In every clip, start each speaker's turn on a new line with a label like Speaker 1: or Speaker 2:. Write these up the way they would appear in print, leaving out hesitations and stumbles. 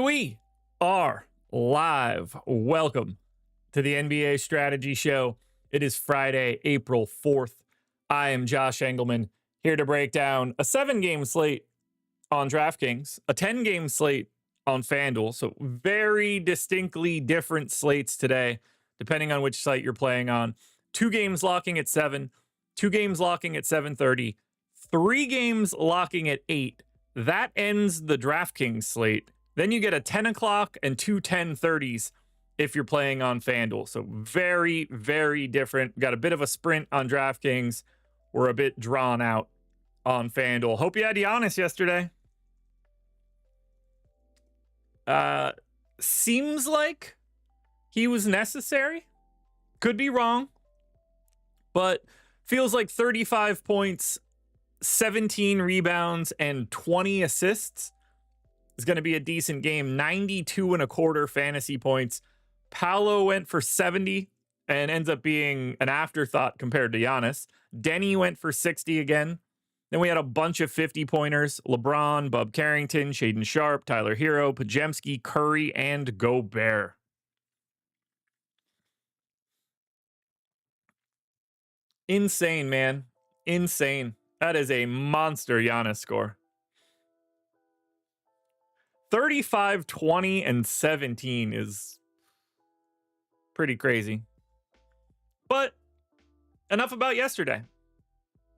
Speaker 1: We are live. Welcome to the NBA Strategy Show. It is Friday, April 4th. I am Josh Engleman, here to break down a 7-game slate on DraftKings, a 10-game slate on FanDuel. So very distinctly different slates today, depending on which site you're playing on. 2 games locking at 7, 2 games locking at 7:30, 3 games locking at 8. That ends the DraftKings slate. Then you get a 10 o'clock and 2 10:30s if you're playing on FanDuel. So very, very different. Got a bit of a sprint on DraftKings. We're a bit drawn out on FanDuel. Hope you had Giannis yesterday. Seems like he was necessary. Could be wrong. But feels like 35 points, 17 rebounds, and 20 assists is going to be a decent game. 92.25 fantasy points. Paolo went for 70 and ends up being an afterthought compared to Giannis. Denny went for 60 again. Then we had a bunch of 50-pointers. LeBron, Bub Carrington, Shaden Sharp, Tyler Hero, Pajemski, Curry, and Gobert. Insane, man. Insane. That is a monster Giannis score. 35, 20, and 17 is pretty crazy. But enough about yesterday.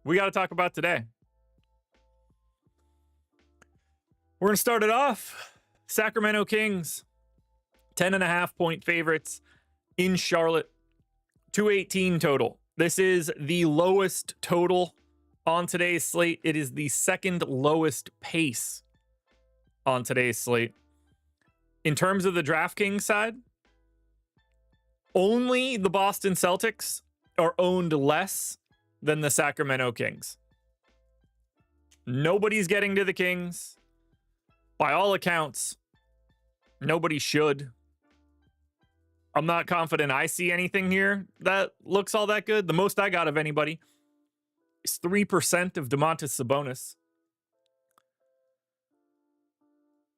Speaker 1: We got to talk about today. We're going to start it off. Sacramento Kings, 10.5-point favorites in Charlotte. 218 total. This is the lowest total on today's slate. It is the second lowest pace on today's slate. In terms of the DraftKings side, only the Boston Celtics are owned less than the Sacramento Kings. Nobody's getting to the Kings. By all accounts, nobody should. I'm not confident I see anything here that looks all that good. The most I got of anybody is 3% of Domantas Sabonis.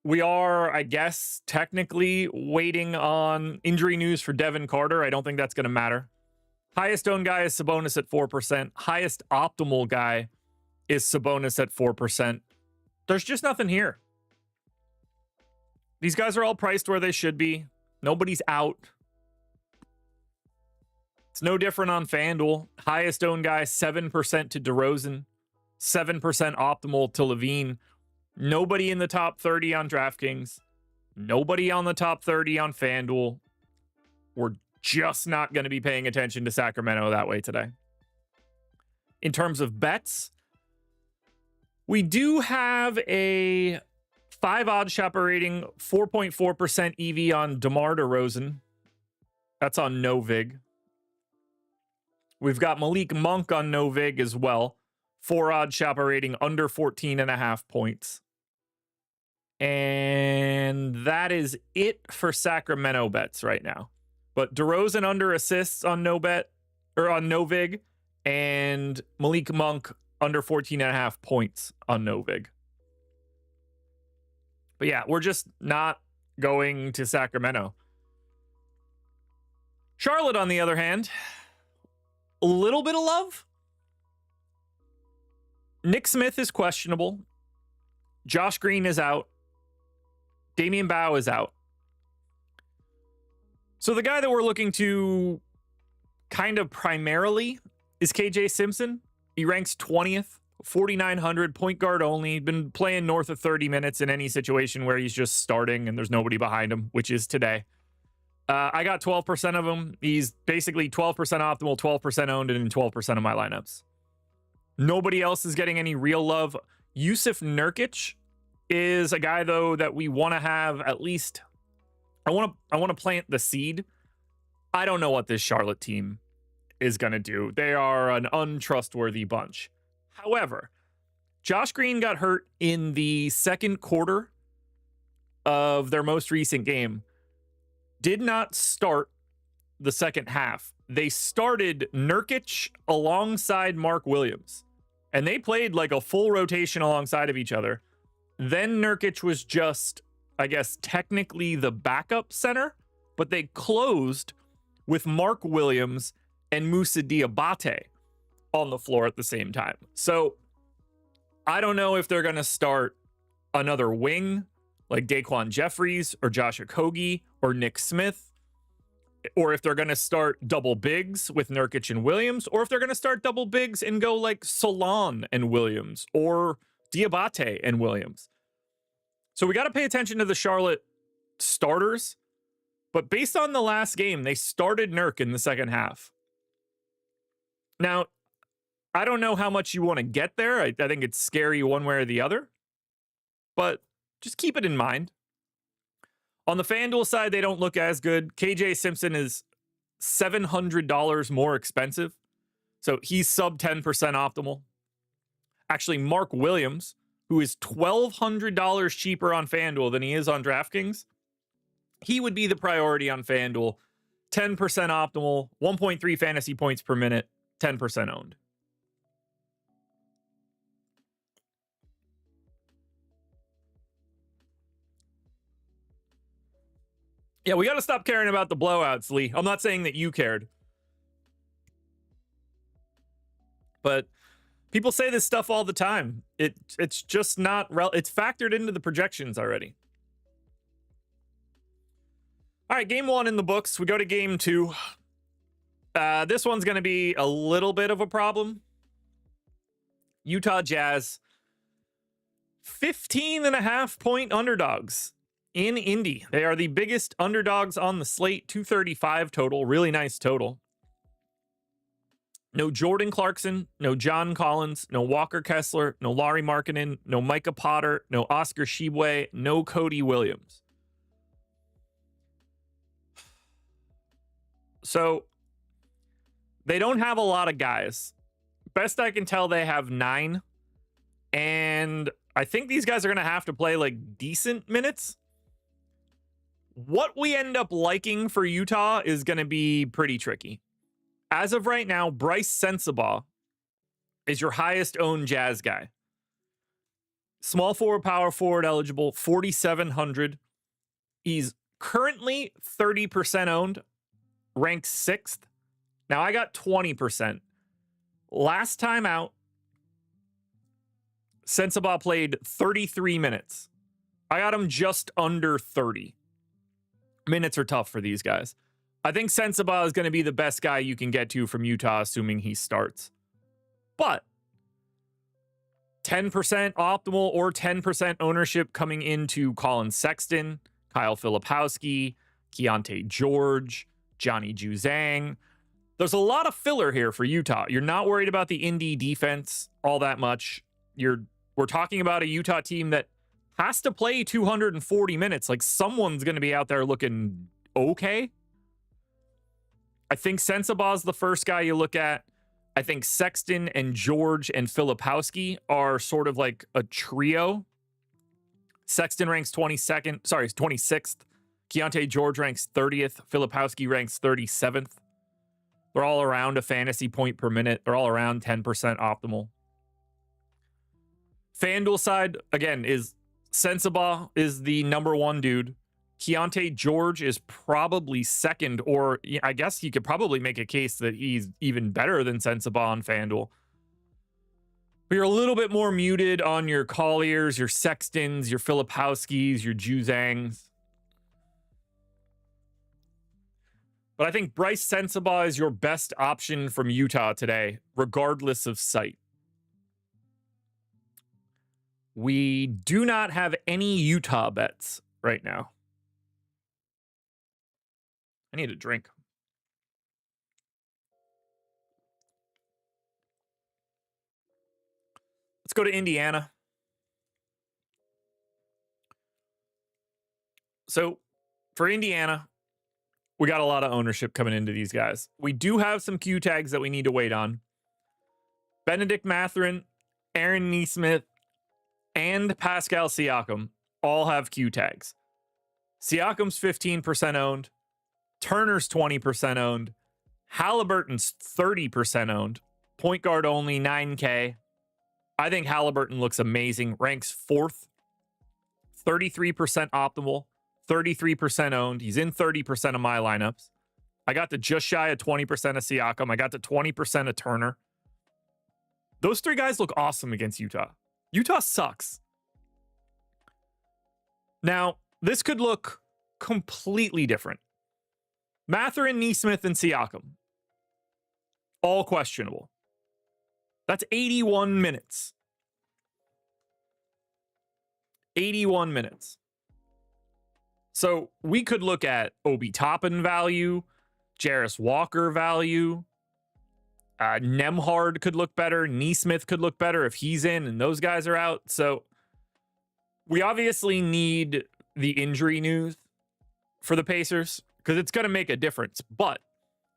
Speaker 1: We are, I guess, technically waiting on injury news for Devin Carter. I don't think that's going to matter. Highest owned guy is Sabonis at 4%. Highest optimal guy is Sabonis at 4%. There's just nothing here. These guys are all priced where they should be. Nobody's out. It's no different on FanDuel. Highest owned guy, 7% to DeRozan. 7% optimal to Levine. Nobody in the top 30 on DraftKings. Nobody on the top 30 on FanDuel. We're just not going to be paying attention to Sacramento that way today. In terms of bets, we do have a 5 OddsShopper rating, 4.4% EV on DeMar DeRozan. That's on NoVig. We've got Malik Monk on NoVig as well. 4 OddsShopper rating, under 14.5 points. And that is it for Sacramento bets right now. But DeRozan under assists on NoVig, and Malik Monk under 14.5 points on NoVig. But yeah, we're just not going to Sacramento. Charlotte, on the other hand, a little bit of love. Nick Smith is questionable. Josh Green is out. Damian Bowe is out. So the guy that we're looking to kind of primarily is KJ Simpson. He ranks 20th, 4,900, point guard only. Been playing north of 30 minutes in any situation where he's just starting and there's nobody behind him, which is today. I got 12% of him. He's basically 12% optimal, 12% owned, and in 12% of my lineups. Nobody else is getting any real love. Yusuf Nurkic is a guy, though, that we want to have at least. I want to plant the seed. I don't know what this Charlotte team is going to do. They are an untrustworthy bunch. However, Josh Green got hurt in the second quarter of their most recent game. Did not start the second half. They started Nurkic alongside Mark Williams, and they played like a full rotation alongside of each other. Then Nurkic was just I guess, technically the backup center, but they closed with Mark Williams and Moussa Diabate on the floor at the same time. So I don't know if they're going to start another wing like Daquan Jeffries or Josh Okogie or Nick Smith, or if they're going to start double bigs with Nurkic and Williams, or if they're going to start double bigs and go like Solon and Williams or Diabate and Williams. So we got to pay attention to the Charlotte starters. But based on the last game, they started Nurk in the second half. Now, I don't know how much you want to get there. I think it's scary one way or the other. But just keep it in mind. On the FanDuel side, they don't look as good. KJ Simpson is $700 more expensive. So he's sub 10% optimal. Actually, Mark Williams, who is $1,200 cheaper on FanDuel than he is on DraftKings, he would be the priority on FanDuel. 10% optimal, 1.3 fantasy points per minute, 10% owned. Yeah, we got to stop caring about the blowouts, Lee. I'm not saying that you cared. But people say this stuff all the time. It's just not... it's factored into the projections already. All right, game one in the books. We go to game two. This one's going to be a little bit of a problem. Utah Jazz, 15.5-point underdogs in Indy. They are the biggest underdogs on the slate, 235 total. Really nice total. No Jordan Clarkson, no John Collins, no Walker Kessler, no Lauri Markkanen, no Micah Potter, no Oscar Tshiebwe, no Cody Williams. So they don't have a lot of guys. Best I can tell, they have 9. And I think these guys are going to have to play like decent minutes. What we end up liking for Utah is going to be pretty tricky. As of right now, Bryce Sensabaugh is your highest owned Jazz guy. Small forward, power forward eligible, 4,700. He's currently 30% owned, ranked 6th. Now I got 20%. Last time out, Sensabaugh played 33 minutes. I got him just under 30. Minutes are tough for these guys. I think Sensabaugh is going to be the best guy you can get to from Utah, assuming he starts. But 10% optimal or 10% ownership coming into Colin Sexton, Kyle Filipowski, Keontae George, Johnny Juzang. There's a lot of filler here for Utah. You're not worried about the Indy defense all that much. We're talking about a Utah team that has to play 240 minutes. Like, someone's going to be out there looking okay. I think Sensabaugh's the first guy you look at. I think Sexton and George and Filipowski are sort of like a trio. Sexton ranks 26th. Keontae George ranks 30th. Filipowski ranks 37th. They're all around a fantasy point per minute. They're all around 10% optimal. FanDuel side, again, is Sensabaugh is the number one dude. Keontae George is probably second, or I guess you could probably make a case that he's even better than Sensabaugh on FanDuel. But you're a little bit more muted on your Colliers, your Sextons, your Filipowskis, your Juzangs. But I think Bryce Sensabaugh is your best option from Utah today, regardless of site. We do not have any Utah bets right now. I need a drink. Let's go to Indiana. So for Indiana, we got a lot of ownership coming into these guys. We do have some Q tags that we need to wait on. Benedict Mathurin, Aaron Nesmith, and Pascal Siakam all have Q tags. Siakam's 15% owned. Turner's 20% owned. Halliburton's 30% owned. Point guard only, 9K. I think Halliburton looks amazing. Ranks 4th. 33% optimal, 33% owned. He's in 30% of my lineups. I got to just shy of 20% of Siakam. I got to 20% of Turner. Those three guys look awesome against Utah. Utah sucks. Now, this could look completely different. Mathurin, Nesmith, and Siakam. All questionable. That's 81 minutes. 81 minutes. So we could look at Obi Toppin value, Jarris Walker value. Nembhard could look better. Nesmith could look better if he's in and those guys are out. So we obviously need the injury news for the Pacers because it's going to make a difference. But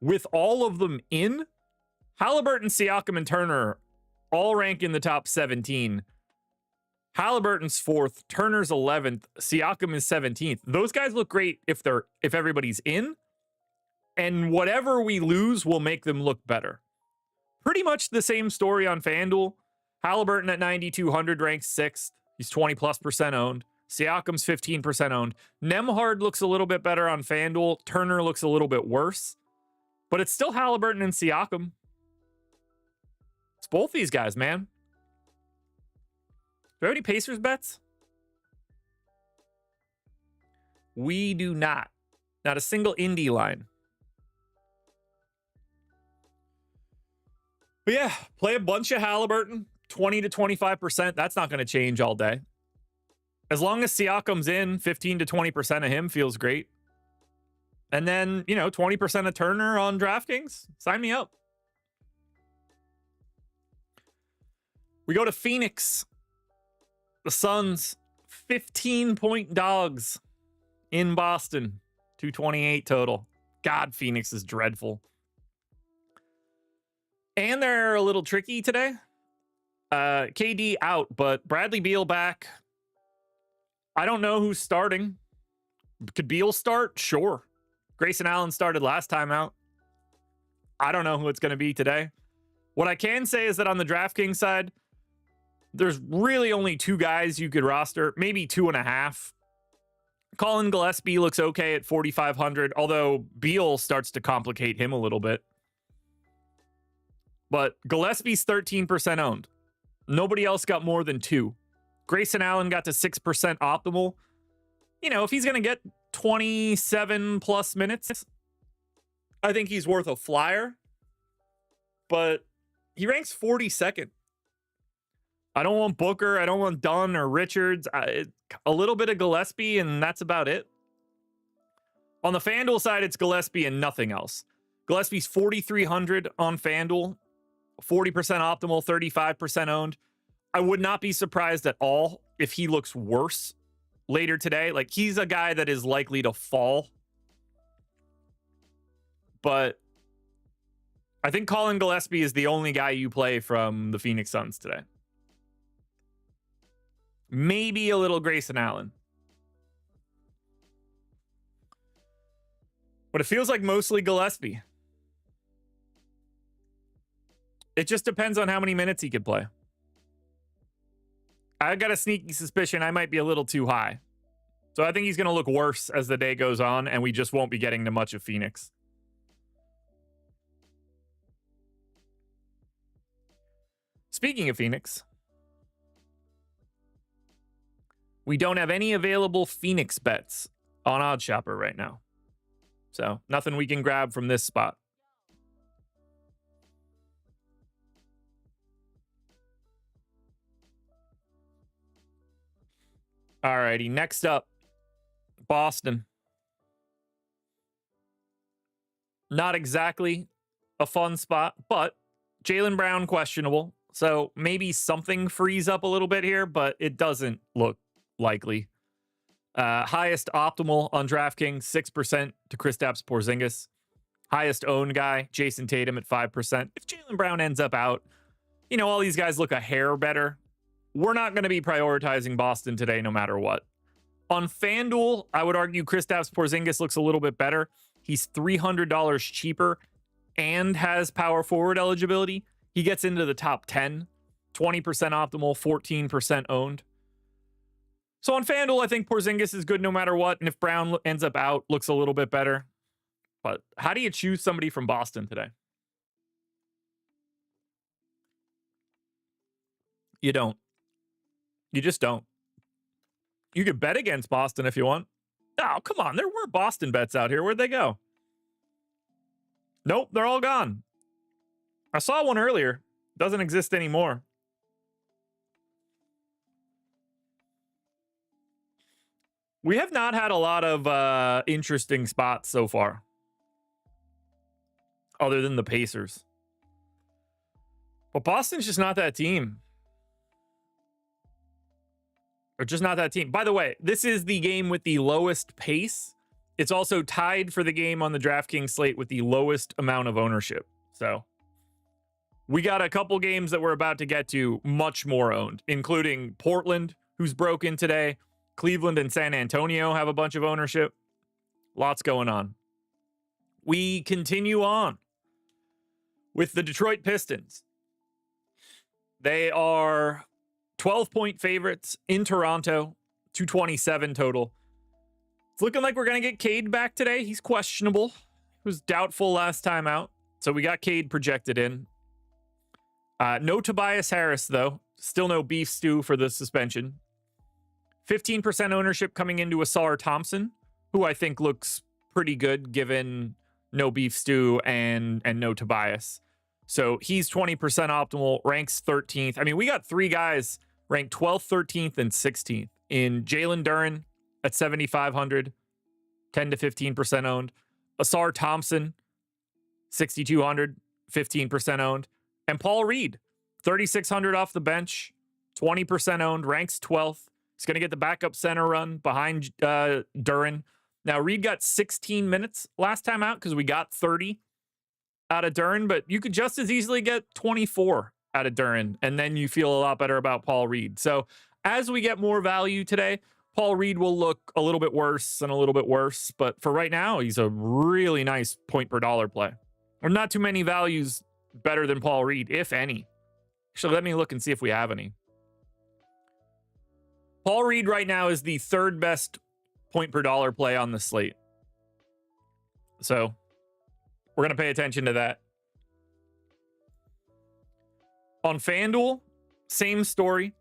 Speaker 1: with all of them in, Halliburton, Siakam, and Turner all rank in the top 17. Halliburton's 4th, Turner's 11th, Siakam is 17th. Those guys look great if everybody's in, and whatever we lose will make them look better. Pretty much the same story on FanDuel. Halliburton at 9,200 ranks 6th. He's 20+% owned. Siakam's 15% owned. Nembhard looks a little bit better on FanDuel. Turner looks a little bit worse, but it's still Halliburton and Siakam. It's both these guys, man. Do we have any Pacers bets? We do not. Not a single Indy line. But yeah, play a bunch of Halliburton, 20 to 25%. That's not going to change all day. As long as Siakam's in, 15 to 20% of him feels great. And then, 20% of Turner on DraftKings. Sign me up. We go to Phoenix. The Suns, 15-point dogs in Boston. 228 total. God, Phoenix is dreadful. And they're a little tricky today. KD out, but Bradley Beal back. I don't know who's starting. Could Beal start? Sure. Grayson Allen started last time out. I don't know who it's going to be today. What I can say is that on the DraftKings side, there's really only 2 guys you could roster, maybe 2.5. Colin Gillespie looks okay at 4,500, although Beal starts to complicate him a little bit. But Gillespie's 13% owned. Nobody else got more than 2. Grayson Allen got to 6% optimal. If he's going to get 27 plus minutes, I think he's worth a flyer. But he ranks 42nd. I don't want Booker. I don't want Dunn or Richards. A little bit of Gillespie, and that's about it. On the FanDuel side, it's Gillespie and nothing else. Gillespie's 4,300 on FanDuel. 40% optimal, 35% owned. I would not be surprised at all if he looks worse later today. Like, he's a guy that is likely to fall. But I think Colin Gillespie is the only guy you play from the Phoenix Suns today. Maybe a little Grayson Allen. But it feels like mostly Gillespie. It just depends on how many minutes he could play. I got a sneaky suspicion I might be a little too high. So I think he's going to look worse as the day goes on, and we just won't be getting to much of Phoenix. Speaking of Phoenix, we don't have any available Phoenix bets on OddsShopper right now. So nothing we can grab from this spot. Alrighty, next up, Boston. Not exactly a fun spot, but Jaylen Brown questionable. So maybe something frees up a little bit here, but it doesn't look likely. Highest optimal on DraftKings, 6% to Kristaps Porzingis. Highest owned guy, Jason Tatum at 5%. If Jaylen Brown ends up out, all these guys look a hair better. We're not going to be prioritizing Boston today no matter what. On FanDuel, I would argue Kristaps Porzingis looks a little bit better. He's $300 cheaper and has power forward eligibility. He gets into the top 10, 20% optimal, 14% owned. So on FanDuel, I think Porzingis is good no matter what. And if Brown ends up out, looks a little bit better. But how do you choose somebody from Boston today? You don't. You just don't. You could bet against Boston if you want. Oh, come on. There were Boston bets out here. Where'd they go? Nope, they're all gone. I saw one earlier. Doesn't exist anymore. We have not had a lot of interesting spots so far, other than the Pacers. But Boston's just not that team. Or just not that team. By the way, this is the game with the lowest pace. It's also tied for the game on the DraftKings slate with the lowest amount of ownership. So we got a couple games that we're about to get to much more owned, including Portland, who's broken today. Cleveland and San Antonio have a bunch of ownership. Lots going on. We continue on with the Detroit Pistons. They are 12-point favorites in Toronto, 227 total. It's looking like we're going to get Cade back today. He's questionable. He was doubtful last time out. So we got Cade projected in. No Tobias Harris, though. Still no beef stew for the suspension. 15% ownership coming into Asar Thompson, who I think looks pretty good given no beef stew and no Tobias. So he's 20% optimal, ranks 13th. I mean, we got three guys ranked 12th, 13th, and 16th in Jalen Duren at 7,500, 10 to 15% owned. Asar Thompson, 6,200, 15% owned. And Paul Reed, 3,600 off the bench, 20% owned, ranks 12th. He's going to get the backup center run behind Duren. Now, Reed got 16 minutes last time out because we got 30 out of Duren, but you could just as easily get 24 out of Duren, and then you feel a lot better about Paul Reed. So as we get more value today, Paul Reed will look a little bit worse and a little bit worse, but for right now, he's a really nice point per dollar play. Or not too many values better than Paul Reed, if any. Actually, let me look and see if we have any. Paul Reed right now is the third best point per dollar play on the slate. So we're going to pay attention to that. On FanDuel, same story.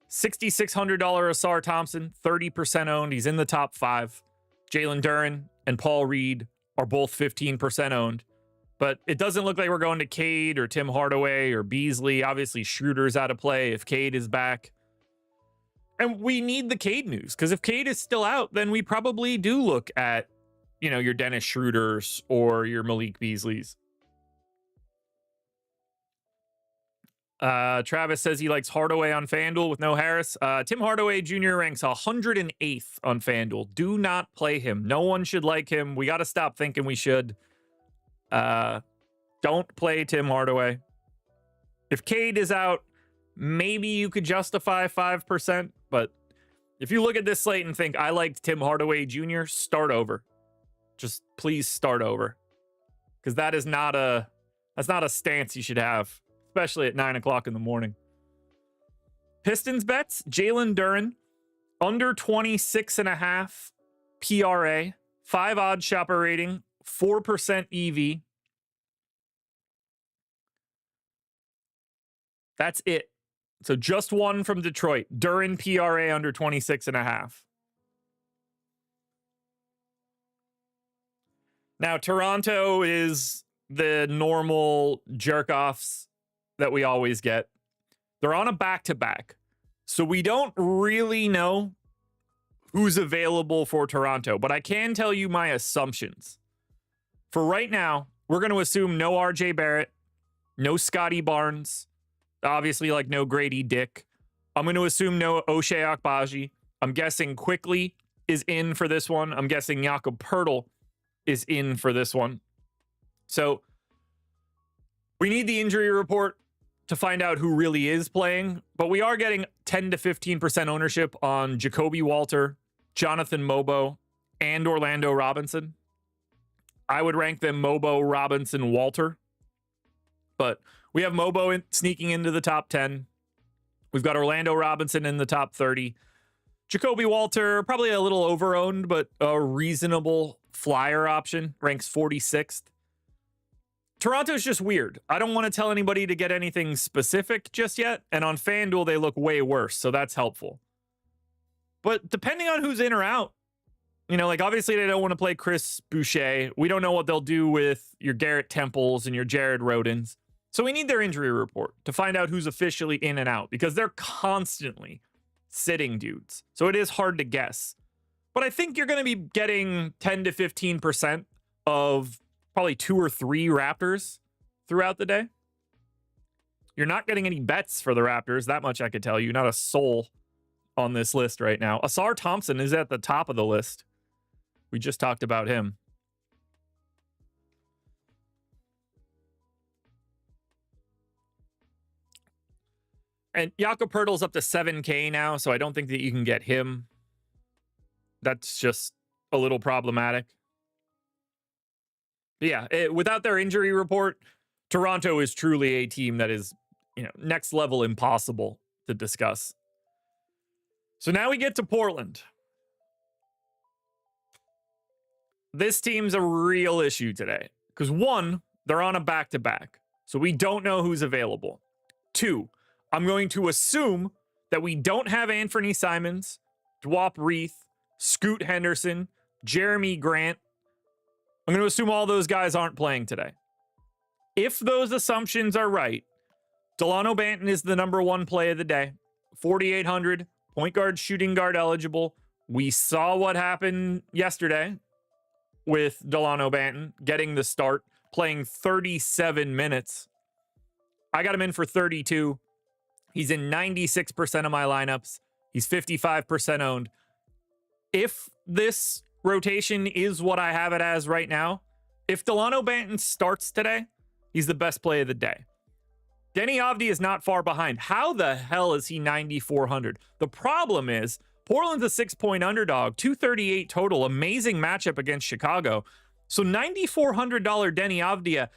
Speaker 1: $6,600 Asar Thompson, 30% owned. He's in the top 5. Jalen Duren and Paul Reed are both 15% owned. But it doesn't look like we're going to Cade or Tim Hardaway or Beasley. Obviously, Schroeder's out of play if Cade is back. And we need the Cade news, because if Cade is still out, then we probably do look at, your Dennis Schroeders or your Malik Beasleys. Travis says he likes Hardaway on FanDuel with no Harris. Tim Hardaway Jr. ranks 108th on FanDuel. Do not play him. No one should like him. We got to stop thinking we should. Don't play Tim Hardaway. If Cade is out, maybe you could justify 5%, but if you look at this slate and think, I liked Tim Hardaway Jr., start over. Just please start over. Because that's not a stance you should have, especially at 9 o'clock in the morning. Pistons bets, Jalen Duren, under 26.5 PRA, 5 OddsShopper rating, 4% EV. That's it. So just one from Detroit. Duren PRA under 26.5. Now, Toronto is the normal jerk-offs that we always get. They're on a back-to-back. So we don't really know who's available for Toronto, but I can tell you my assumptions. For right now, we're going to assume no RJ Barrett, no Scotty Barnes, obviously no Grady Dick. I'm going to assume no O'Shea Akbaji. I'm guessing Quickly is in for this one. I'm guessing Jakob Poeltl is in for this one. So we need the injury report to find out who really is playing, but we are getting 10 to 15% ownership on Jacoby Walter, Jonathan Mobo, and Orlando Robinson. I would rank them Mobo, Robinson, Walter. But we have Mobo sneaking into the top 10. We've got Orlando Robinson in the top 30. Jacoby Walter, probably a little over-owned, but a reasonable flyer option. Ranks 46th. Toronto's just weird. I don't want to tell anybody to get anything specific just yet. And on FanDuel, they look way worse, so that's helpful. But depending on who's in or out, like obviously they don't want to play Chris Boucher. We don't know what they'll do with your Garrett Temples and your Jared Rodens. So we need their injury report to find out who's officially in and out because they're constantly sitting dudes. So it is hard to guess. But I think you're going to be getting 10 to 15% of probably 2 or 3 Raptors throughout the day. You're not getting any bets for the Raptors. That much I could tell you. Not a soul on this list right now. Asar Thompson is at the top of the list. We just talked about him. And Jakob Poeltl's up to 7K now, so I don't think that you can get him. That's just a little problematic. Yeah, without their injury report, Toronto is truly a team that is, next level impossible to discuss. So now we get to Portland. This team's a real issue today because 1, they're on a back-to-back, so we don't know who's available. 2, I'm going to assume that we don't have Anthony Simons, Dwop Reith, Scoot Henderson, Jeremy Grant. I'm going to assume all those guys aren't playing today. If those assumptions are right, Delano Banton is the number 1 play of the day. 4,800, point guard, shooting guard eligible. We saw what happened yesterday with Delano Banton getting the start, playing 37 minutes. I got him in for 32. He's in 96% of my lineups. He's 55% owned. If this rotation is what I have it as right now, if Delano Banton starts today, he's the best play of the day. Denny Avdija is not far behind. How the hell is he 9,400? The problem is Portland's a 6-point underdog, 238 total. Amazing matchup against Chicago. So $9,400 Denny Avdija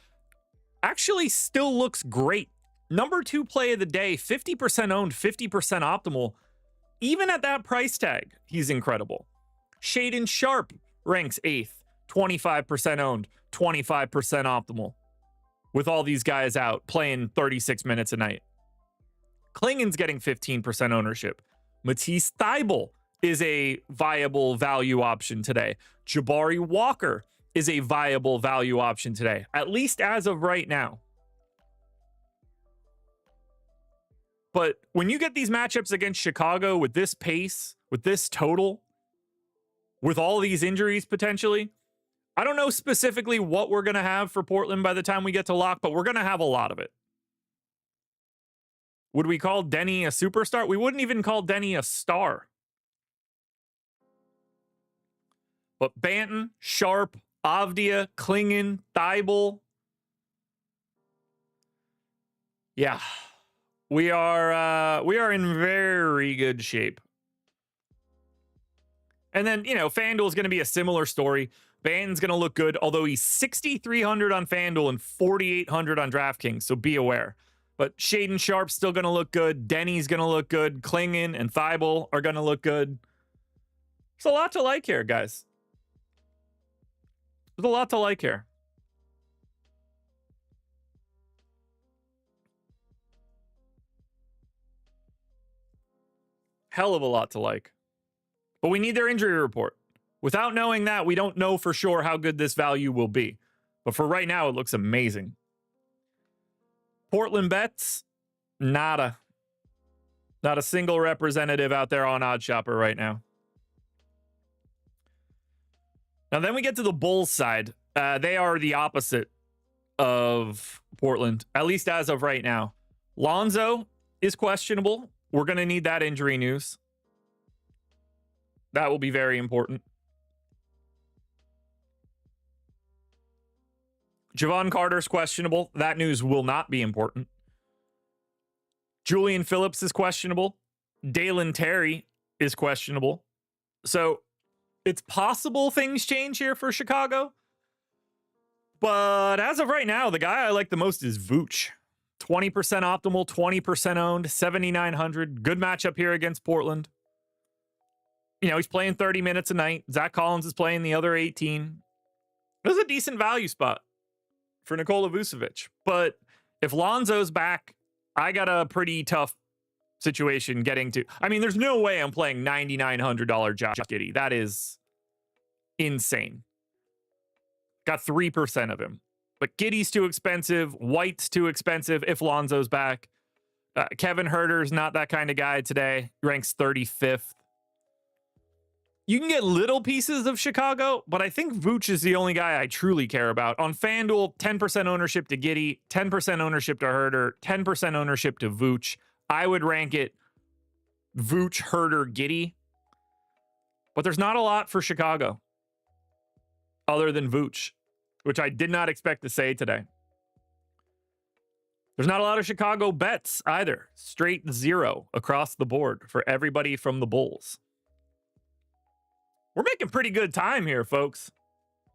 Speaker 1: actually still looks great. Number 2 play of the day, 50% owned, 50% optimal. Even at that price tag, he's incredible. Shaedon Sharpe ranks 8th, 25% owned, 25% optimal. With all these guys out playing 36 minutes a night. Klingen's getting 15% ownership. Matisse Thybulle is a viable value option today. Jabari Walker is a viable value option today, at least as of right now. But when you get these matchups against Chicago with this pace, with this total, with all these injuries potentially, I don't know specifically what we're going to have for Portland by the time we get to lock, but we're going to have a lot of it. Would we call Denny a superstar? We wouldn't even call Denny a star. But Banton, Sharpe, Avdija, Klingen, Thybulle. Yeah. We are in very good shape. And then, FanDuel is going to be a similar story. Banton's going to look good, although he's 6,300 on FanDuel and 4,800 on DraftKings, so be aware. But Shaedon Sharpe's still going to look good. Denny's going to look good. Klingen and Thybulle are going to look good. There's a lot to like here, guys. There's a lot to like here. Hell of a lot to like. But we need their injury report. Without knowing that, we don't know for sure how good this value will be. But for right now, it looks amazing. Portland bets, nada. Not a single representative out there on OddsShopper right now. Now, then we get to the Bulls side. They are the opposite of Portland, at least as of right now. Lonzo is questionable. We're going to need that injury news. That will be very important. Javon Carter's questionable. That news will not be important. Julian Phillips is questionable. Dalen Terry is questionable. So it's possible things change here for Chicago. But as of right now, the guy I like the most is Vooch. 20% optimal, 20% owned, 7,900. Good matchup here against Portland. He's playing 30 minutes a night. Zach Collins is playing the other 18. It was a decent value spot for Nikola Vucevic. But if Lonzo's back, I got a pretty tough situation getting to. I mean, there's no way I'm playing $9,900 Josh Giddey. That is insane. Got 3% of him. But Giddey's too expensive. White's too expensive if Lonzo's back. Kevin Huerter's not that kind of guy today. Ranks 35th. You can get little pieces of Chicago, but I think Vooch is the only guy I truly care about. On FanDuel, 10% ownership to Giddey, 10% ownership to Huerter, 10% ownership to Vooch. I would rank it Vooch, Huerter, Giddey. But there's not a lot for Chicago other than Vooch, which I did not expect to say today. There's not a lot of Chicago bets either. Straight zero across the board for everybody from the Bulls. We're making pretty good time here, folks.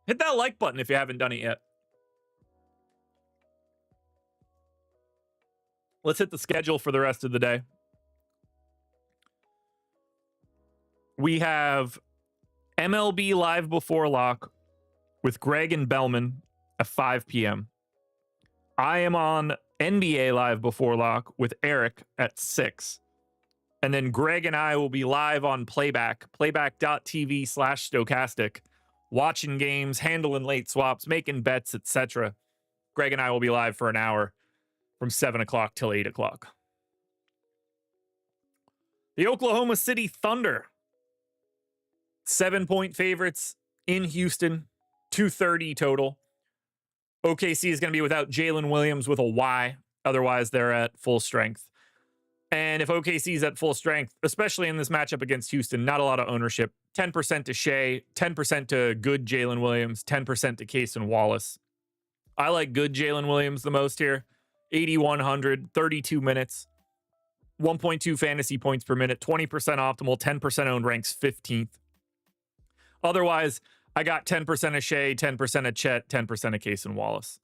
Speaker 1: Hit that like button if you haven't done it yet. Let's hit the schedule for the rest of the day. We have MLB Live Before Lock with Greg and Bellman at 5 p.m. I am on NBA Live Before Lock with Eric at 6. And then Greg and I will be live on playback.tv/Stokastic, watching games, handling late swaps, making bets, etc. Greg and I will be live for an hour from 7 o'clock till 8 o'clock. The Oklahoma City Thunder, 7-point favorites in Houston, 230 total. OKC is going to be without Jalen Williams with a Y. Otherwise, they're at full strength. And if OKC is at full strength, especially in this matchup against Houston, not a lot of ownership. 10% to Shea, 10% to good Jalen Williams, 10% to Cason Wallace. I like good Jalen Williams the most here. 8,100, 32 minutes, 1.2 fantasy points per minute, 20% optimal, 10% owned, ranks 15th. Otherwise, I got 10% of Shea, 10% of Chet, 10% of Cason Wallace.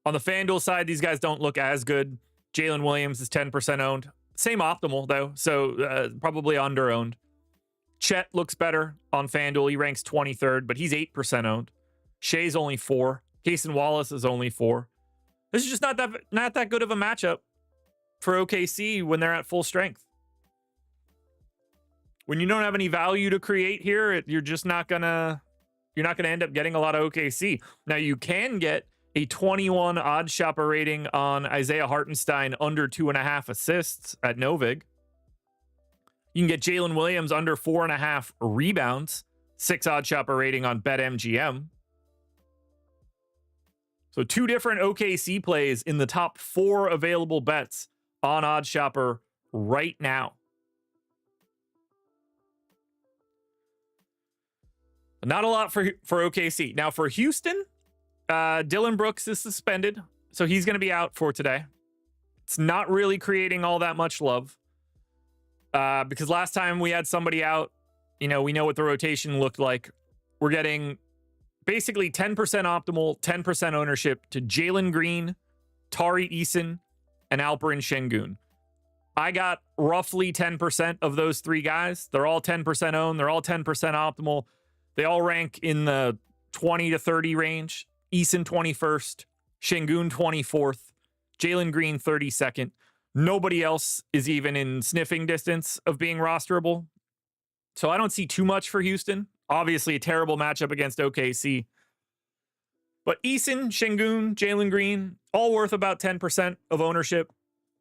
Speaker 1: On the FanDuel side, these guys don't look as good. Jalen Williams is 10% owned. Same optimal, though, so probably under-owned. Chet looks better on FanDuel. He ranks 23rd, but he's 8% owned. Shea's only 4. Cason Wallace is only 4. This is just not that good of a matchup for OKC when they're at full strength. When you don't have any value to create here, you're just not gonna end up getting a lot of OKC. Now you can get a 21 OddsShopper rating on Isaiah Hartenstein under 2.5 assists at NoVig. You can get Jalen Williams under 4.5 rebounds, 6 OddsShopper rating on BetMGM. So 2 different OKC plays in the top 4 available bets on OddsShopper right now. Not a lot for OKC. Now for Houston, Dylan Brooks is suspended, so he's going to be out for today. It's not really creating all that much love because last time we had somebody out, we know what the rotation looked like. We're getting basically 10% optimal, 10% ownership to Jalen Green, Tari Eason, and Alperen Şengün. I got roughly 10% of those 3 guys. They're all 10% owned. They're all 10% optimal. They all rank in the 20 to 30 range. Eason 21st, Şengün 24th, Jalen Green 32nd. Nobody else is even in sniffing distance of being rosterable. So I don't see too much for Houston. Obviously a terrible matchup against OKC. But Eason, Şengün, Jalen Green, all worth about 10% of ownership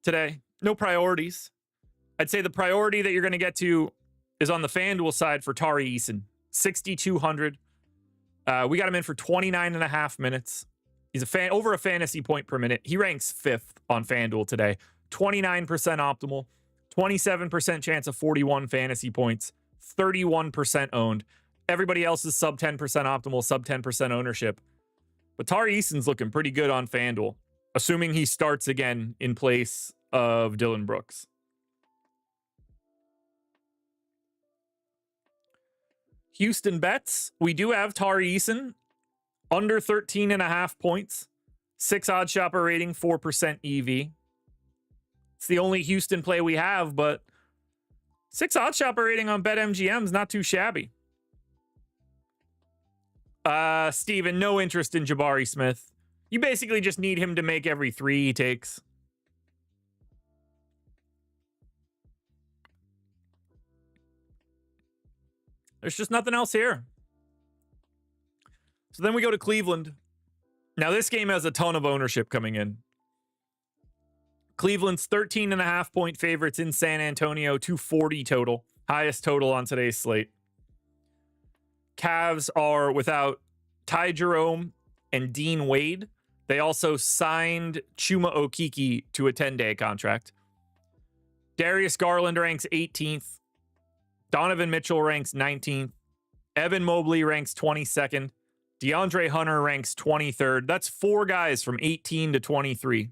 Speaker 1: today. No priorities. I'd say the priority that you're going to get to is on the FanDuel side for Tari Eason. 6,200. We got him in for 29.5 minutes. He's over a fantasy point per minute. He ranks 5th on FanDuel today. 29% optimal, 27% chance of 41 fantasy points, 31% owned. Everybody else is sub 10% optimal, sub 10% ownership. But Tari Eason's looking pretty good on FanDuel, assuming he starts again in place of Dylan Brooks. Houston bets. We do have Tari Eason under 13.5 points, 6 OddsShopper rating, 4% EV. It's the only Houston play we have, but 6 OddsShopper rating on BetMGM is not too shabby. Steven, no interest in Jabari Smith. You basically just need him to make every 3 he takes. There's just nothing else here. So then we go to Cleveland. Now, this game has a ton of ownership coming in. Cleveland's 13.5-point favorites in San Antonio, 240 total. Highest total on today's slate. Cavs are without Ty Jerome and Dean Wade. They also signed Chuma Okeke to a 10-day contract. Darius Garland ranks 18th. Donovan Mitchell ranks 19th. Evan Mobley ranks 22nd. DeAndre Hunter ranks 23rd. That's 4 guys from 18 to 23.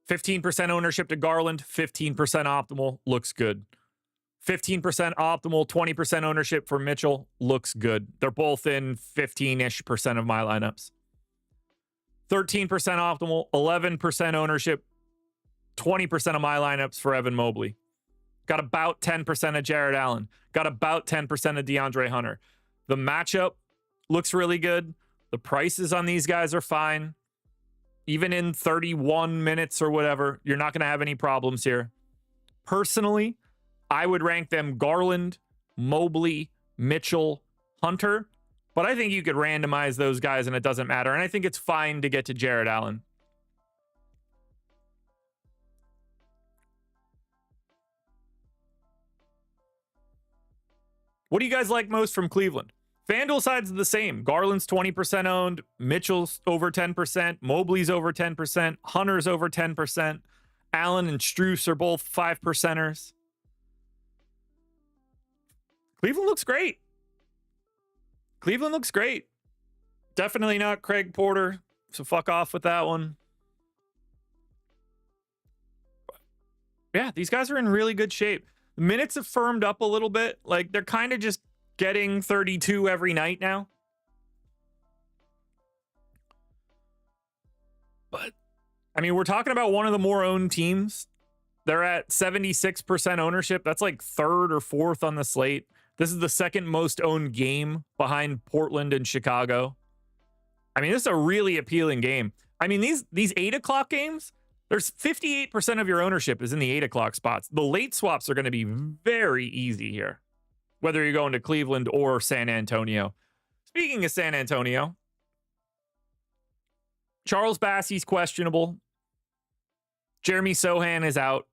Speaker 1: 15% ownership to Garland, 15% optimal, looks good. 15% optimal, 20% ownership for Mitchell, looks good. They're both in 15-ish percent of my lineups. 13% optimal, 11% ownership, 20% of my lineups for Evan Mobley. Got about 10% of Jared Allen. Got about 10% of DeAndre Hunter. The matchup looks really good. The prices on these guys are fine. Even in 31 minutes or whatever, you're not going to have any problems here. Personally, I would rank them Garland, Mobley, Mitchell, Hunter. But I think you could randomize those guys and it doesn't matter. And I think it's fine to get to Jared Allen. What do you guys like most from Cleveland? FanDuel side's the same. Garland's 20% owned. Mitchell's over 10%. Mobley's over 10%. Hunter's over 10%. Allen and Strus are both 5%ers. Cleveland looks great. Cleveland looks great. Definitely not Craig Porter, so fuck off with that one. Yeah, these guys are in really good shape. The minutes have firmed up a little bit. Like, they're kind of just getting 32 every night now. But, I mean, we're talking about one of the more owned teams. They're at 76% ownership. That's like 3rd or 4th on the slate. This is the 2nd most owned game behind Portland and Chicago. I mean, this is a really appealing game. I mean, these 8 o'clock games, there's 58% of your ownership is in the 8 o'clock spots. The late swaps are going to be very easy here, whether you're going to Cleveland or San Antonio. Speaking of San Antonio, Charles Bassey's questionable. Jeremy Sohan is out.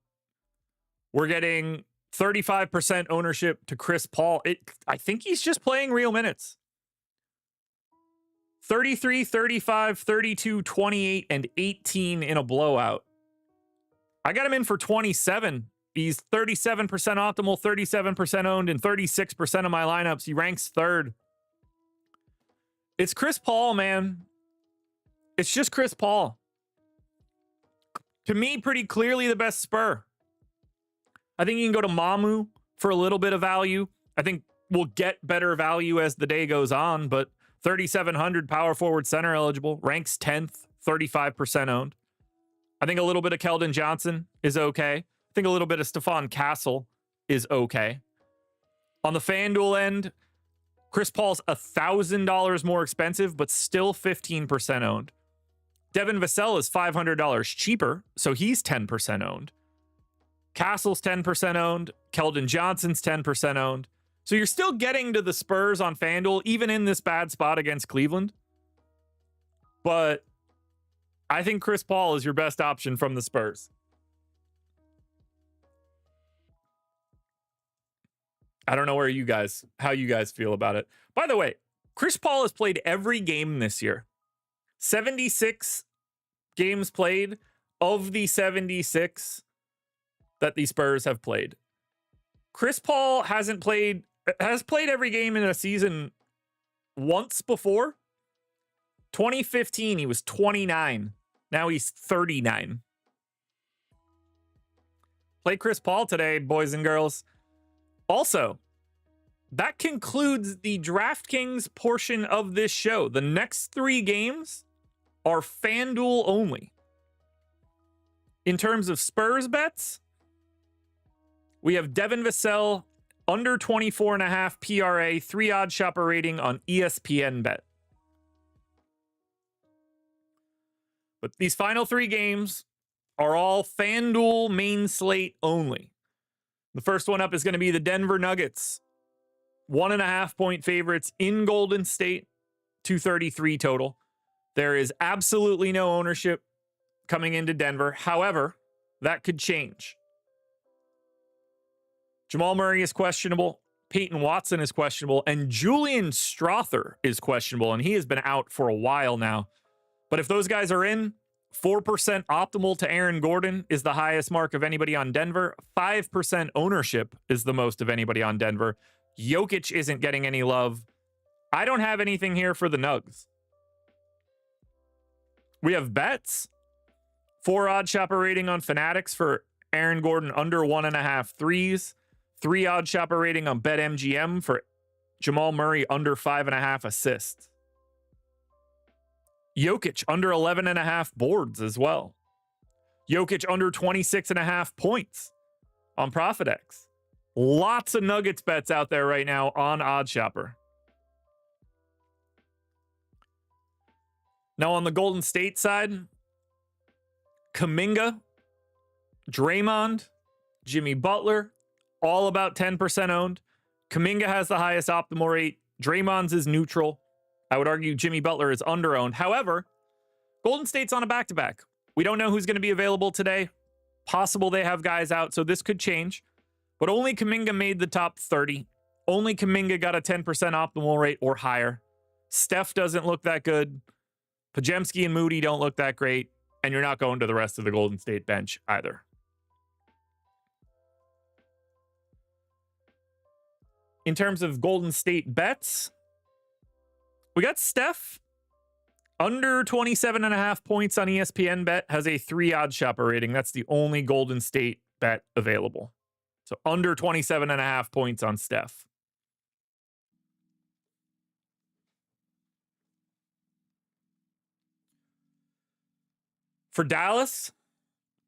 Speaker 1: We're getting 35% ownership to Chris Paul. I think he's just playing real minutes. 33, 35, 32, 28, and 18 in a blowout. I got him in for 27. He's 37% optimal, 37% owned, and 36% of my lineups. He ranks 3rd. It's Chris Paul, man. It's just Chris Paul. To me, pretty clearly the best Spur. I think you can go to Mamu for a little bit of value. I think we'll get better value as the day goes on, but 3,700 power forward center eligible, ranks 10th, 35% owned. I think a little bit of Keldon Johnson is okay. I think a little bit of Stephon Castle is okay. On the FanDuel end, Chris Paul's $1,000 more expensive, but still 15% owned. Devin Vassell is $500 cheaper, so he's 10% owned. Castle's 10% owned. Keldon Johnson's 10% owned. So you're still getting to the Spurs on FanDuel, even in this bad spot against Cleveland. But I think Chris Paul is your best option from the Spurs. I don't know how you guys feel about it. By the way, Chris Paul has played every game this year. 76 games played of the 76 that the Spurs have played. Chris Paul has played every game in a season once before. 2015, he was 29. Now he's 39. Play Chris Paul today, boys and girls. Also, that concludes the DraftKings portion of this show. The next 3 games are FanDuel only. In terms of Spurs bets, We have Devin Vassell, under 24.5 PRA, 3 OddsShopper rating on ESPN Bet. But these final 3 games are all FanDuel main slate only. The first one up is going to be the Denver Nuggets. 1.5 point favorites in Golden State, 233 total. There is absolutely no ownership coming into Denver. However, that could change. Jamal Murray is questionable. Peyton Watson is questionable. And Julian Strawther is questionable. And he has been out for a while now. But if those guys are in, 4% optimal to Aaron Gordon is the highest mark of anybody on Denver. 5% ownership is the most of anybody on Denver. Jokic isn't getting any love. I don't have anything here for the Nugs. We have bets. 4 OddsShopper rating on Fanatics for Aaron Gordon under 1.5 threes. 3 OddsShopper rating on BetMGM for Jamal Murray under 5.5 assists. Jokic under 11.5 boards as well. Jokic under 26.5 points on ProfitX. Lots of Nuggets bets out there right now on OddsShopper. Now on the Golden State side, Kuminga, Draymond, Jimmy Butler, all about 10% owned. Kuminga has the highest optimal rate. Draymond's is neutral. I would argue Jimmy Butler is under-owned. However, Golden State's on a back-to-back. We don't know who's going to be available today. Possible they have guys out, so this could change. But only Kuminga made the top 30. Only Kuminga got a 10% optimal rate or higher. Steph doesn't look that good. Podziemski and Moody don't look that great. And you're not going to the rest of the Golden State bench either. In terms of Golden State bets, we got Steph under 27.5 points on ESPN Bet, has a 3 OddsShopper rating. That's the only Golden State bet available. So under 27.5 points on Steph. For Dallas,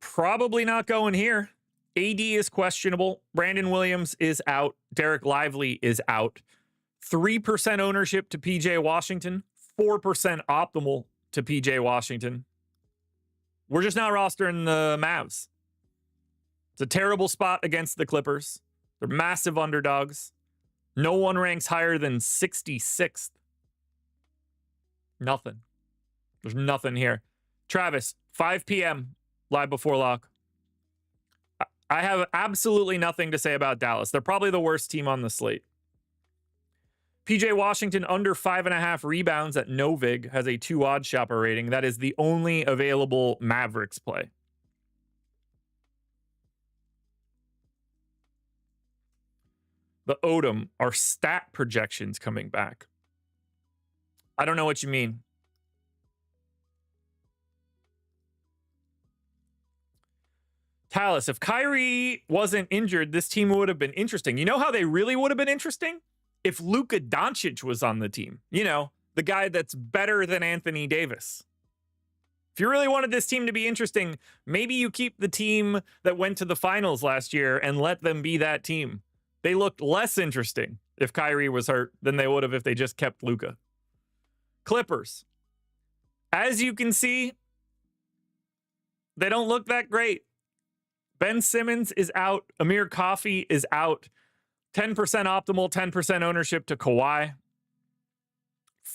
Speaker 1: probably not going here. AD is questionable. Brandon Williams is out. Derek Lively is out. 3% ownership to PJ Washington. 4% optimal to PJ Washington. We're just not rostering the Mavs. It's a terrible spot against the Clippers. They're massive underdogs. No one ranks higher than 66th. Nothing. There's nothing here. Travis, 5 p.m. live before lock. I have absolutely nothing to say about Dallas. They're probably the worst team on the slate. PJ Washington under 5.5 rebounds at NoVig has a 2 OddsShopper rating. That is the only available Mavericks play. The Odom are stat projections coming back. I don't know what you mean. Talus, if Kyrie wasn't injured, this team would have been interesting. You know how they really would have been interesting? If Luka Doncic was on the team. You know, the guy that's better than Anthony Davis. If you really wanted this team to be interesting, maybe you keep the team that went to the finals last year and let them be that team. They looked less interesting if Kyrie was hurt than they would have if they just kept Luka. Clippers. As you can see, they don't look that great. Ben Simmons is out. Amir Coffey is out. 10% optimal, 10% ownership to Kawhi.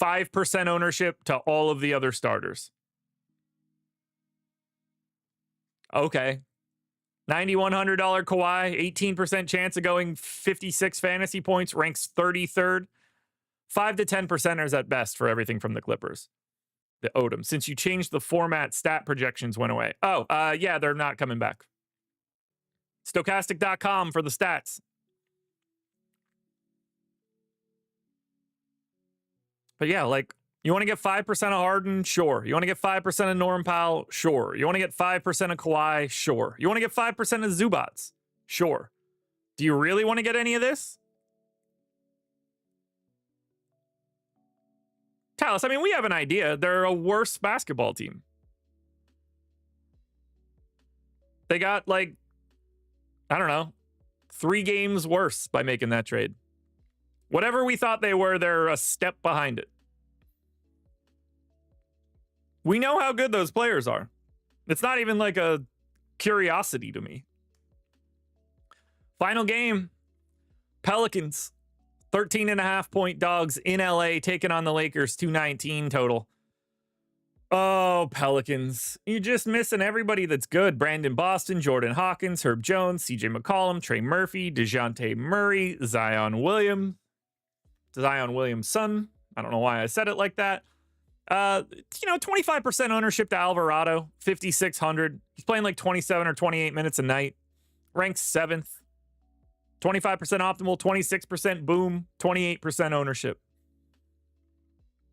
Speaker 1: 5% ownership to all of the other starters. Okay. $9,100 Kawhi, 18% chance of going 56 fantasy points, ranks 33rd. 5 to 10%ers at best for everything from the Clippers. The Odom. Since you changed the format, stat projections went away. Oh, yeah, they're not coming back. Stokastic.com for the stats. But yeah, like, you want to get 5% of Harden? Sure. You want to get 5% of Norm Powell? Sure. You want to get 5% of Kawhi? Sure. You want to get 5% of Zubats? Sure. Do you really want to get any of this? Talus, I mean, we have an idea. They're a worse basketball team. They got, like, I don't know, 3 games worse by making that trade. Whatever we thought they were, they're a step behind it. We know how good those players are. It's not even like a curiosity to me. Final game. Pelicans, 13.5-point dogs in LA, taking on the Lakers, 219 total. Oh, Pelicans. You're just missing everybody that's good. Brandon Boston, Jordan Hawkins, Herb Jones, CJ McCollum, Trey Murphy, DeJounte Murray, Zion Williams' son. I don't know why I said it like that. 25% ownership to Alvarado, 5,600. He's playing like 27 or 28 minutes a night. Ranked 7th. 25% optimal, 26% boom, 28% ownership.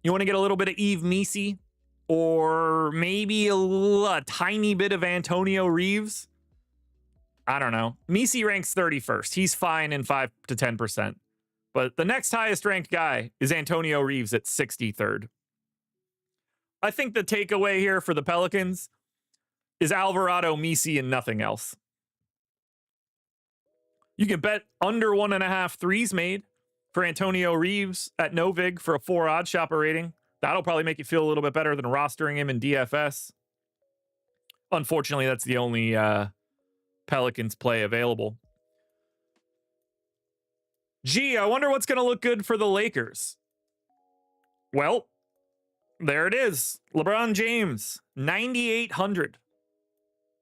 Speaker 1: You want to get a little bit of Yves Missi or maybe a tiny bit of Antonio Reeves? I don't know. Missi ranks 31st. He's fine in 5 to 10%. But the next highest ranked guy is Antonio Reeves at 63rd. I think the takeaway here for the Pelicans is Alvarado, Missi, and nothing else. You can bet under 1.5 threes made for Antonio Reeves at NoVig for a 4 OddsShopper rating. That'll probably make you feel a little bit better than rostering him in DFS. Unfortunately, that's the only Pelicans play available. Gee, I wonder what's going to look good for the Lakers. Well, there it is. LeBron James, 9,800.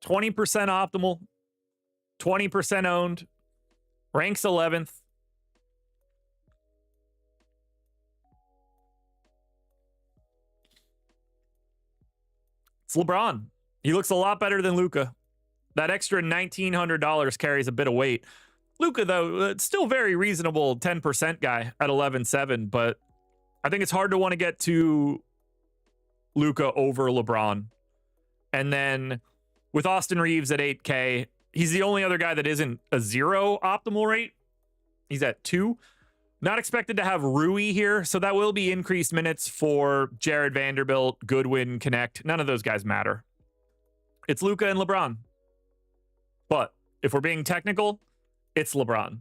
Speaker 1: 20% optimal, 20% owned, ranks 11th. It's LeBron. He looks a lot better than Luka. That extra $1,900 carries a bit of weight. Luka, though, it's still very reasonable 10% guy at 11.7, but I think it's hard to want to get to Luka over LeBron. And then with Austin Reeves at 8K, he's the only other guy that isn't a 0 optimal rate. He's at 2. Not expected to have Rui here, so that will be increased minutes for Jared Vanderbilt, Goodwin, Connect. None of those guys matter. It's Luka and LeBron. But if we're being technical, it's LeBron.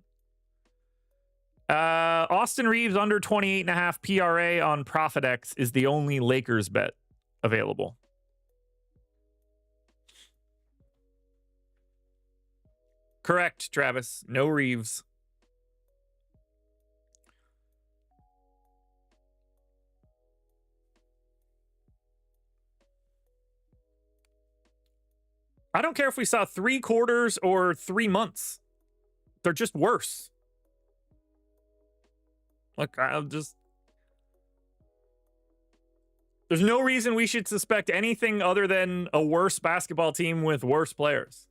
Speaker 1: Austin Reeves under 28.5 PRA on ProfitX is the only Lakers bet available. Correct, Travis. No Reeves. I don't care if we saw 3 quarters or 3 months. They're just worse. Look, there's no reason we should suspect anything other than a worse basketball team with worse players.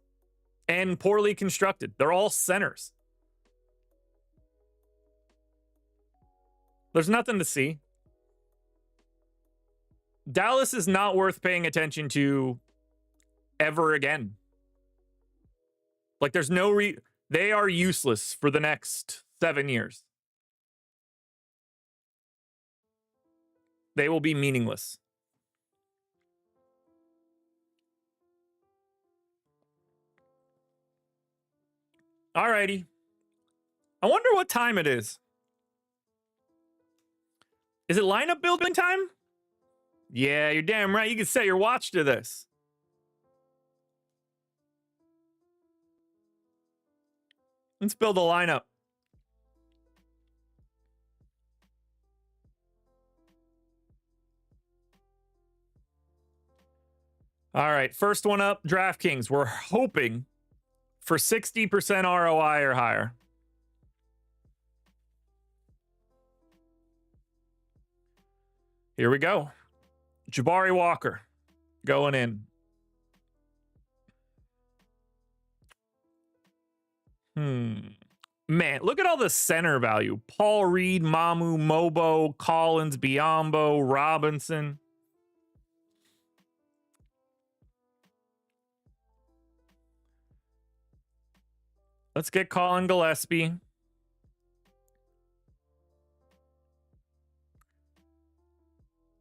Speaker 1: And poorly constructed. They're all centers. There's nothing to see. Dallas is not worth paying attention to ever again. Like, there's no they are useless for the next 7 years. They will be meaningless. Alrighty. I wonder what time it is. Is it lineup building time? Yeah, you're damn right. You can set your watch to this. Let's build a lineup. All right, first one up, DraftKings. We're hoping for 60% ROI or higher. Here we go. Jabari Walker going in. Man, look at all the center value. Paul Reed, Mamu, Mobo, Collins, Biyombo, Robinson. Let's get Colin Gillespie.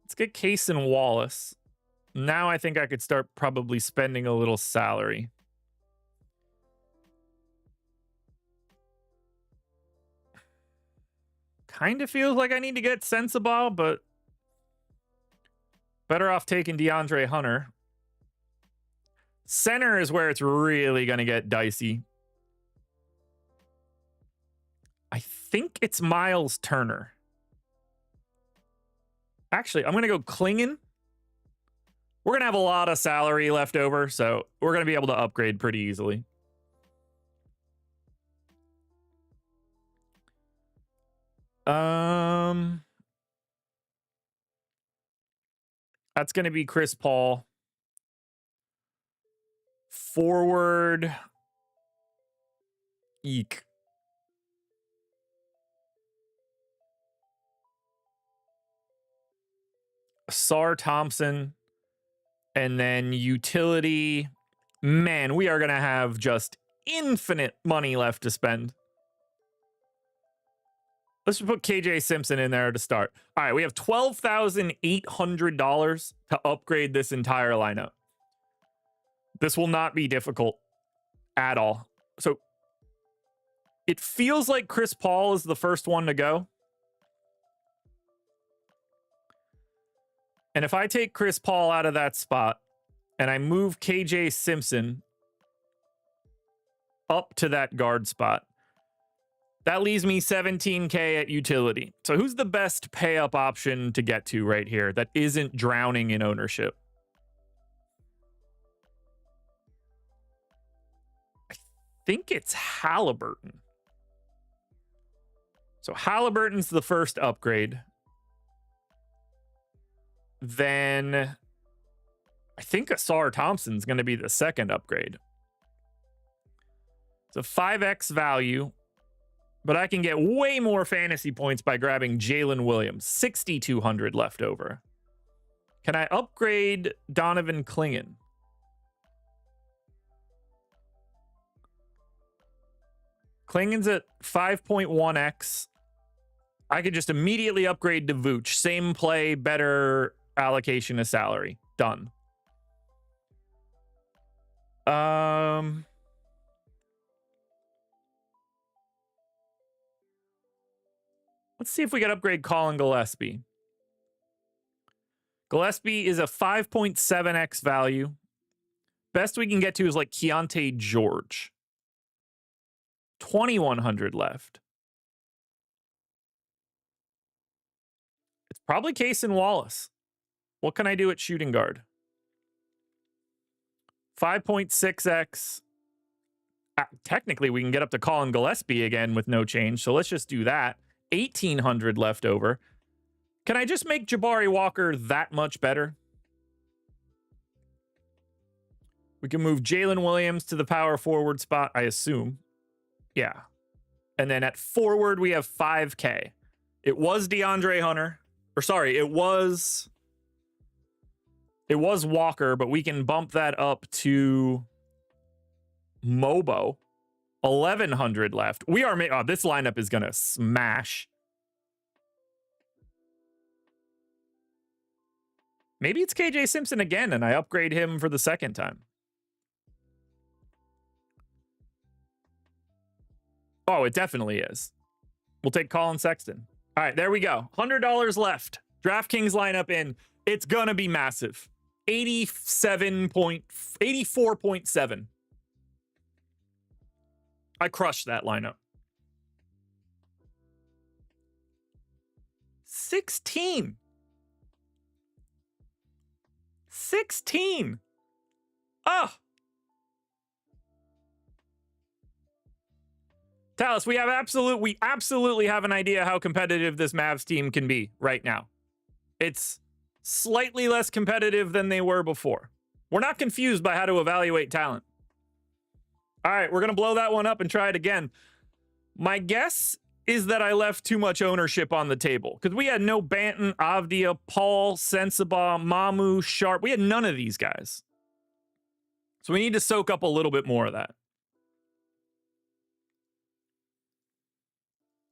Speaker 1: Let's get Cason Wallace. Now I think I could start probably spending a little salary. Kind of feels like I need to get Sensabaugh, but better off taking DeAndre Hunter. Center is where it's really going to get dicey. I think it's Miles Turner. Actually, I'm going to go Klingon. We're going to have a lot of salary left over, so we're going to be able to upgrade pretty easily. That's going to be Chris Paul. Forward. Eek. Sar Thompson. And then utility. Man, we are going to have just infinite money left to spend. Let's put KJ Simpson in there to start. All right, we have $12,800 to upgrade this entire lineup. This will not be difficult at all. So it feels like Chris Paul is the first one to go. And if I take Chris Paul out of that spot and I move KJ Simpson up to that guard spot, that leaves me 17K at utility. So who's the best pay up option to get to right here that isn't drowning in ownership? I think it's Halliburton. So Halliburton's the first upgrade. Then I think Asar Thompson's going to be the second upgrade. It's a 5x value. But I can get way more fantasy points by grabbing Jalen Williams. 6,200 left over. Can I upgrade Donovan Klingon? Klingon's at 5.1x. I could just immediately upgrade to Vooch. Same play, better allocation of salary. Done. Let's see if we can upgrade Colin Gillespie. Gillespie is a 5.7x value. Best we can get to is like Keontae George. 2,100 left. It's probably Cason Wallace. What can I do at shooting guard? 5.6x. Technically, we can get up to Colin Gillespie again with no change. So let's just do that. 1,800 left over. Can I just make Jabari Walker that much better? We can move Jalen Williams to the power forward spot, I assume. Yeah. And then at forward, we have 5K. It was DeAndre Hunter. Or sorry, it was Walker, but we can bump that up to Mobo. 1,100 left. We are this lineup is gonna smash. Maybe it's KJ Simpson again and I upgrade him for the second time. Oh, it definitely is. We'll take Colin Sexton. All right, there we go. $100 left. DraftKings lineup in. It's gonna be massive. 84.7. I crushed that lineup. 16. 16. Oh. Talis, we absolutely have an idea how competitive this Mavs team can be right now. It's slightly less competitive than they were before. We're not confused by how to evaluate talent. All right, we're going to blow that one up and try it again. My guess is that I left too much ownership on the table because we had no Banton, Avdia, Paul, Sensabaugh, Mamu, Sharp. We had none of these guys. So we need to soak up a little bit more of that.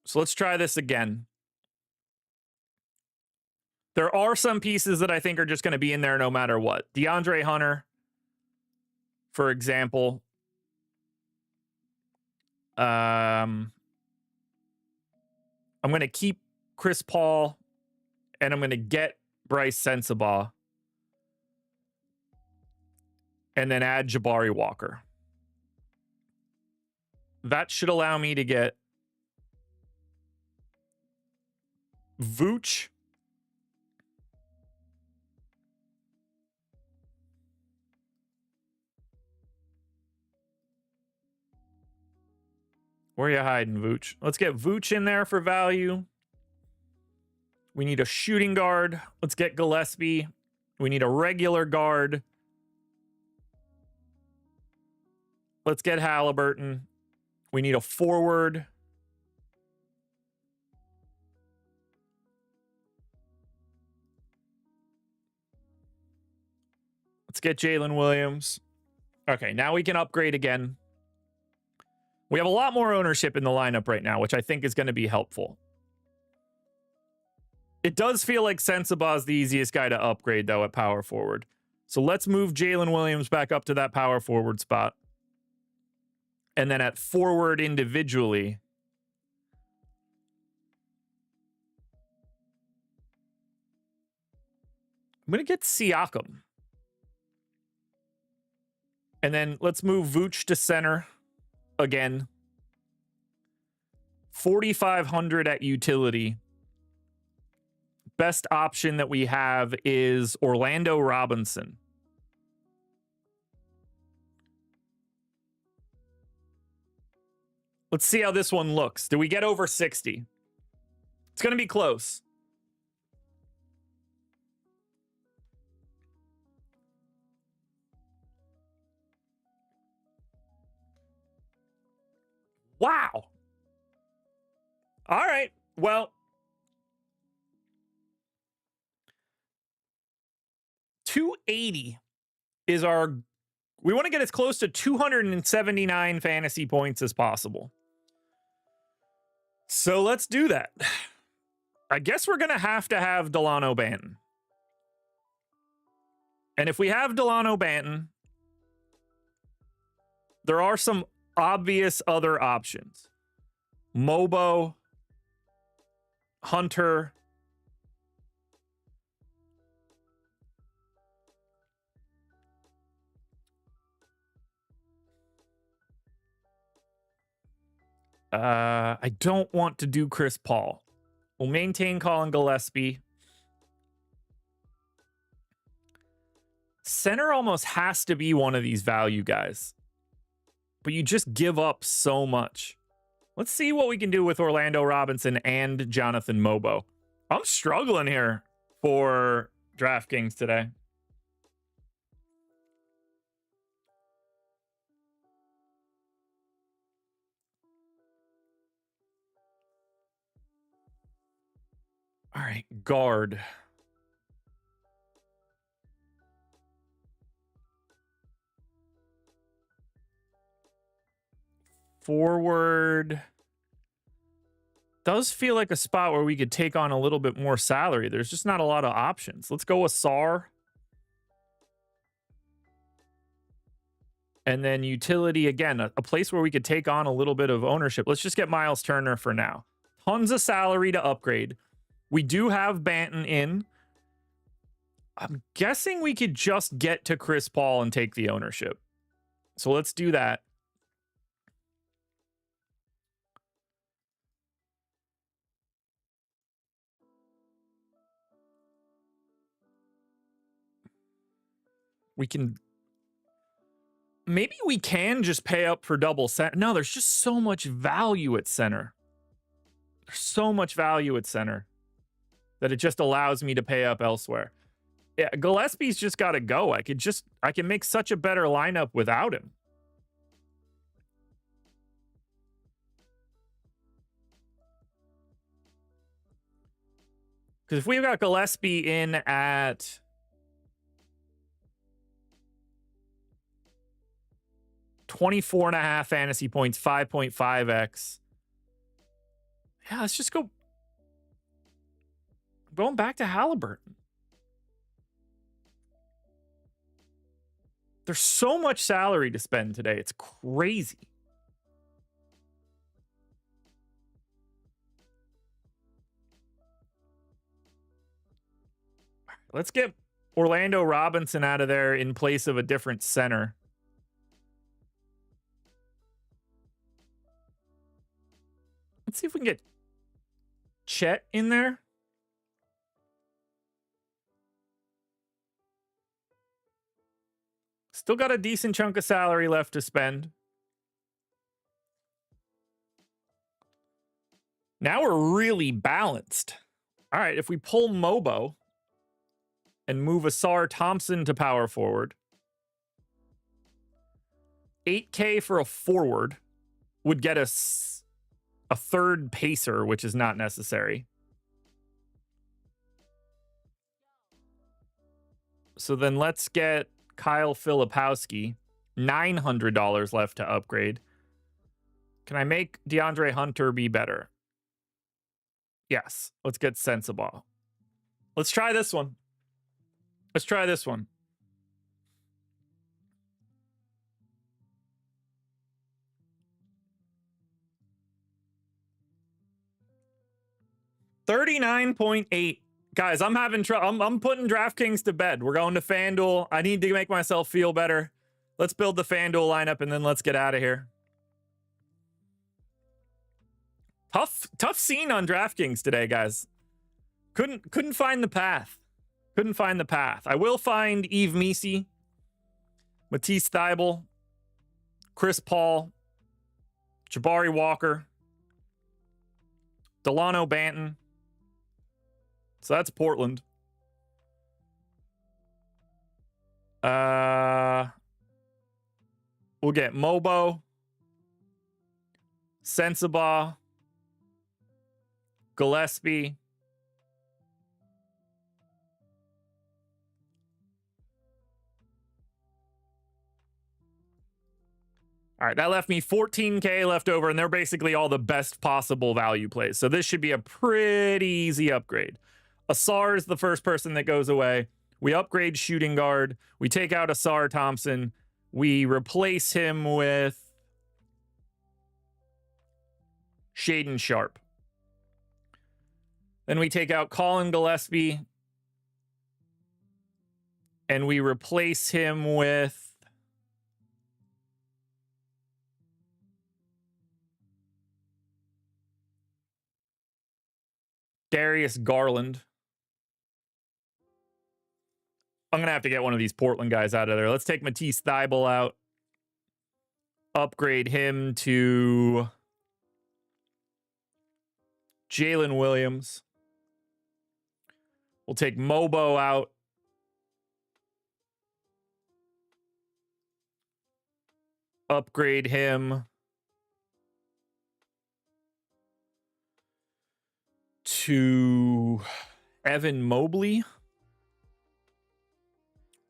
Speaker 1: So let's try this again. There are some pieces that I think are just going to be in there no matter what. DeAndre Hunter, for example. I'm going to keep Chris Paul, and I'm going to get Bryce Sensabaugh, and then add Jabari Walker. That should allow me to get Vooch, where are you hiding, Vooch? Let's get Vooch in there for value. We need a shooting guard. Let's get Gillespie. We need a regular guard. Let's get Halliburton. We need a forward. Let's get Jalen Williams. Okay, now we can upgrade again. We have a lot more ownership in the lineup right now, which I think is going to be helpful. It does feel like Sensabaugh is the easiest guy to upgrade, though, at power forward. So let's move Jalen Williams back up to that power forward spot. And then at forward individually, I'm going to get Siakam. And then let's move Vooch to center again. 4,500 at utility. Best option that we have is Orlando Robinson. Let's see how this one looks. Do we get over 60? It's going to be close. Wow. All right. Well, 280 is our... We want to get as close to 279 fantasy points as possible. So let's do that. I guess we're going to have Delano Banton. And if we have Delano Banton, there are some obvious other options. Mobo, Hunter, I don't want to do Chris Paul. We'll maintain Colin Gillespie. Center almost has to be one of these value guys. But you just give up so much. Let's see what we can do with Orlando Robinson and Jonathan Mobo. I'm struggling here for DraftKings today. All right, guard. Forward does feel like a spot where we could take on a little bit more salary. There's just not a lot of options. Let's go with Sar. And then utility, again, a place where we could take on a little bit of ownership. Let's just get Miles Turner for now. Tons of salary to upgrade. We do have Banton in. I'm guessing we could just get to Chris Paul and take the ownership. So let's do that. We can... Maybe we can just pay up for double center. No, there's just so much value at center. There's so much value at center that it just allows me to pay up elsewhere. Yeah, Gillespie's just got to go. I can make such a better lineup without him. Because if we've got Gillespie in at 24.5 fantasy points, 5.5x. Yeah, let's just go. Going back to Halliburton. There's so much salary to spend today. It's crazy. Let's get Orlando Robinson out of there in place of a different center. Let's see if we can get Chet in there. Still got a decent chunk of salary left to spend. Now we're really balanced. All right, if we pull Mobo and move Asar Thompson to power forward, $8K for a forward would get us a third pacer, which is not necessary. So then let's get Kyle Filipowski, $900 left to upgrade. Can I make DeAndre Hunter be better? Yes. Let's get Sensabaugh. Let's try this one. Let's try this one. $39.8. Guys, I'm having trouble. I'm putting DraftKings to bed. We're going to FanDuel. I need to make myself feel better. Let's build the FanDuel lineup and then let's get out of here. Tough scene on DraftKings today, guys. Couldn't find the path. Couldn't find the path. I will find Yves Missi, Matisse Thybulle, Chris Paul, Jabari Walker, Delano Banton. So that's Portland. We'll get Mobo, Sensabaugh, Gillespie, all right, that left me $14K left over, and they're basically all the best possible value plays. So this should be a pretty easy upgrade. Asar is the first person that goes away. We upgrade shooting guard. We take out Asar Thompson. We replace him with Shaden Sharp. Then we take out Colin Gillespie. And we replace him with Darius Garland. I'm going to have to get one of these Portland guys out of there. Let's take Matisse Thybulle out. Upgrade him to Jalen Williams. We'll take Mobo out. Upgrade him to Evan Mobley.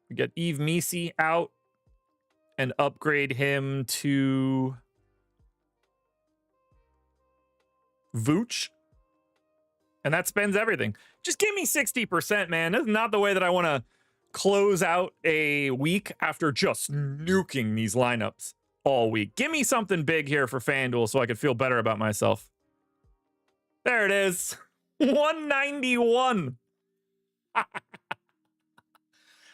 Speaker 1: We get Yves Missi out and upgrade him to Vooch. And that spends everything. Just give me 60%, man. That's not the way that I want to close out a week after just nuking these lineups all week. Give me something big here for FanDuel so I could feel better about myself. There it is. 191.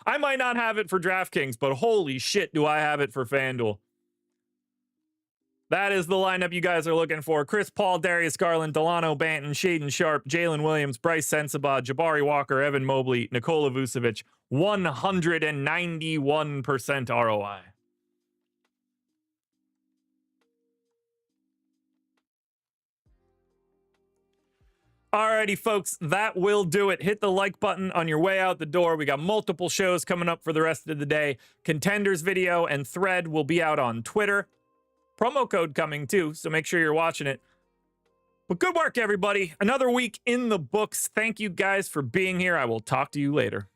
Speaker 1: I might not have it for DraftKings, but holy shit, do I have it for FanDuel. That is the lineup you guys are looking for. Chris Paul, Darius Garland, Delano Banton, Shaden Sharp, Jalen Williams, Bryce Sensabaugh, Jabari Walker, Evan Mobley, Nikola Vucevic. 191% ROI. Alrighty, folks, that will do it. Hit the like button on your way out the door. We got multiple shows coming up for the rest of the day. Contenders video and thread will be out on Twitter. Promo code coming too, so make sure you're watching it. But good work, everybody. Another week in the books. Thank you guys for being here. I will talk to you later.